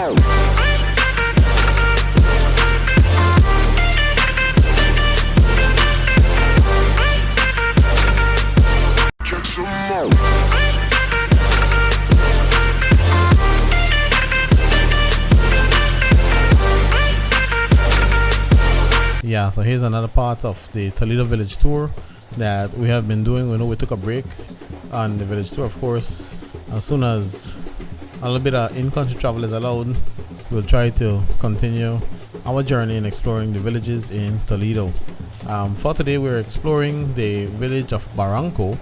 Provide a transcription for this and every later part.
Yeah, so here's another part of the Toledo Village tour that we have been doing. We know we took a break on the village tour, of course. As soon as a little bit of in-country travel is allowed, we'll try to continue our journey in exploring the villages in Toledo. For today, we're exploring the village of Barranco,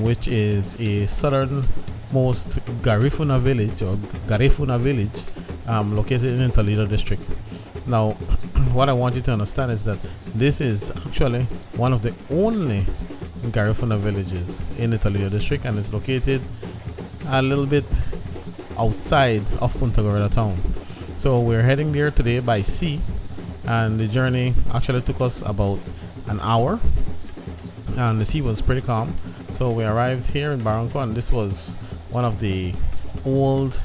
which is a southernmost Garifuna village located in Toledo district. Now, what I want you to understand is that this is actually one of the only Garifuna villages in the Toledo district, and it's located a little bit outside of Punta Gorda town. So we're heading there today by sea, and the journey actually took us about an hour, and the sea was pretty calm. So we arrived here in Barranco, and this was one of the old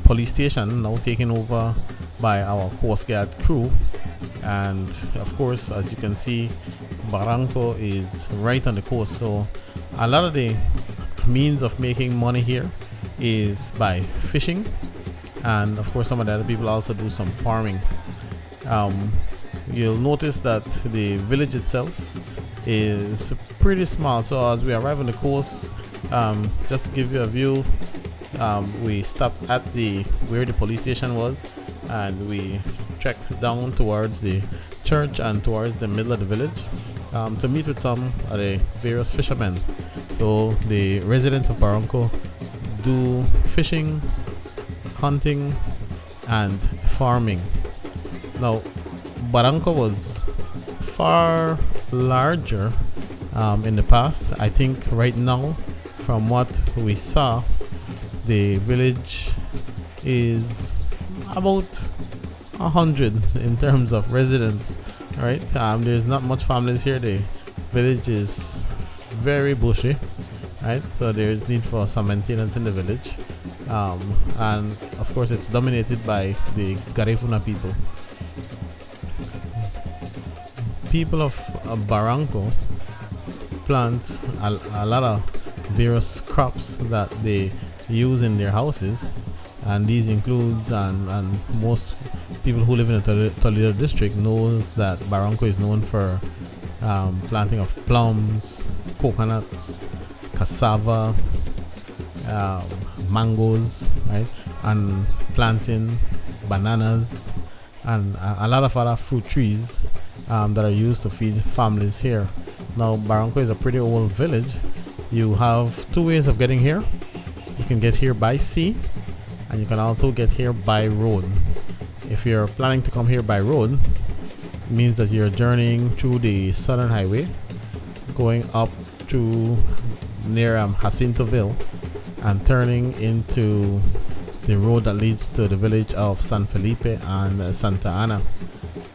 police station, now taken over by our Coast Guard crew. And of course, as you can see, Barranco is right on the coast, so a lot of the means of making money here is by fishing, and of course some of the other people also do some farming. You'll notice that the village itself is pretty small. So as we arrive on the coast, just to give you a view, we stopped at where the police station was, and we trekked down towards the church and towards the middle of the village to meet with some of the various fishermen. So the residents of Barranco do fishing, hunting, and farming. Now, Barranco was far larger in the past. I think right now, from what we saw, the village is about 100 in terms of residents, right? There's not much families here. The village is very bushy, right? So there's need for some maintenance in the village, and of course it's dominated by the Garifuna people. People of Barranco plant a lot of various crops that they use in their houses, and these includes and most people who live in the Toledo district knows that Barranco is known for planting of plums, coconuts, cassava, mangoes, right, and planting bananas and a lot of other fruit trees that are used to feed families here. Now, Barranco is a pretty old village. You have two ways of getting here. You can get here by sea, and you can also get here by road. If you're planning to come here by road, it means that you're journeying through the Southern Highway, going up to near Jacintoville, and turning into the road that leads to the village of San Felipe and Santa Ana.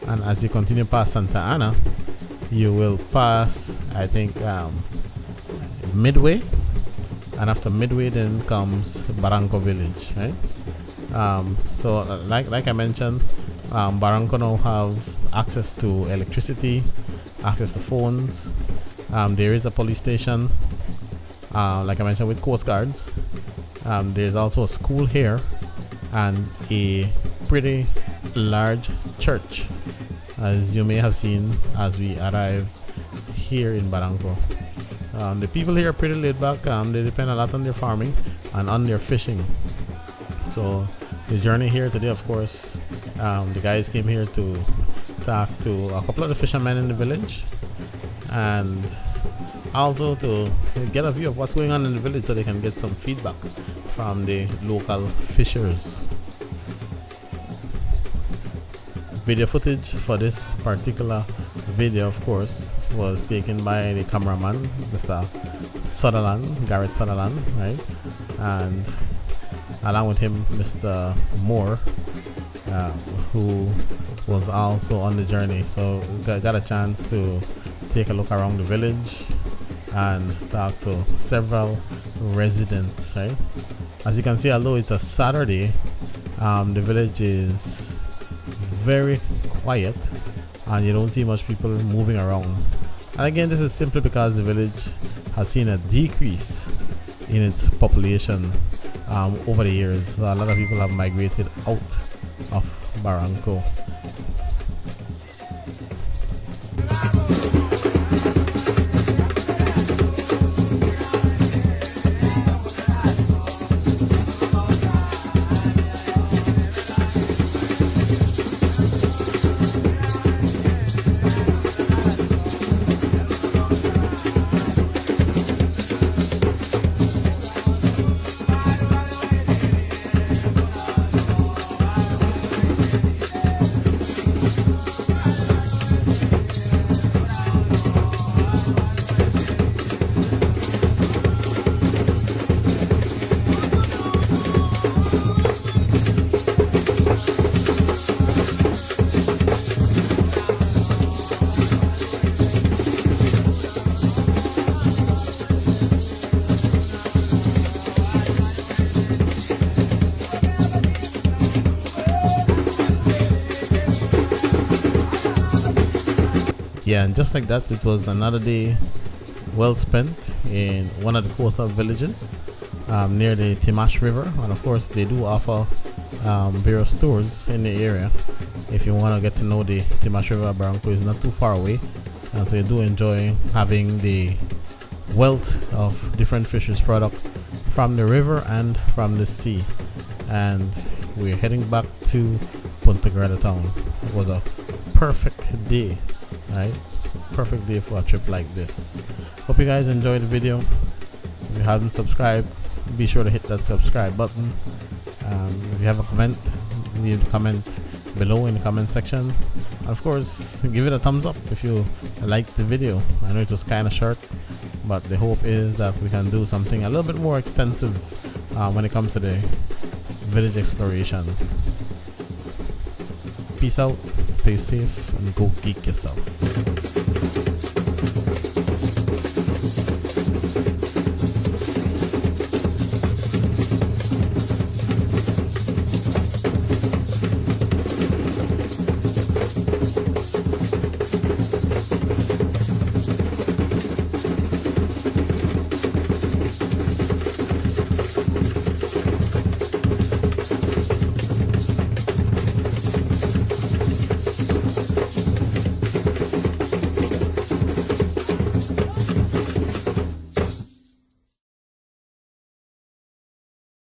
And as you continue past Santa Ana, you will pass, I think, Midway, and after Midway then comes Barranco village, right? So like I mentioned, Barranco now have access to electricity, access to phones. There is a police station, like I mentioned, with Coast Guards. There's also a school here and a pretty large church, as you may have seen as we arrive here in Barranco. The people here are pretty laid back. They depend a lot on their farming and on their fishing. So the journey here today, of course, the guys came here to talk to a couple of the fishermen in the village, and also to get a view of what's going on in the village so they can get some feedback from the local fishers. Video footage for this particular video, of course, was taken by the cameraman, Mr. Garrett Sutherland, right? And along with him, Mr. Moore, who was also on the journey. So got a chance to take a look around the village and talk to several residents, right? As you can see, although it's a Saturday, the village is very quiet and you don't see much people moving around. And again, this is simply because the village has seen a decrease in its population over the years. So a lot of people have migrated out of Barranco. Yeah, and just like that, it was another day well spent in one of the coastal villages near the Timash River. And of course, they do offer various tours in the area. If you want to get to know the Timash River, Barranco is not too far away, and so you do enjoy having the wealth of different fishes product from the river and from the sea. And we're heading back to Punta Greta town. It was a perfect day, right? Perfect day for a trip like this. Hope you guys enjoyed the video. If you haven't subscribed, be sure to hit that subscribe button. If you have a comment, leave a comment below in the comment section. And of course, give it a thumbs up if you liked the video. I know it was kind of short, but the hope is that we can do something a little bit more extensive when it comes to the village exploration. Peace out, stay safe, and go geek yourself.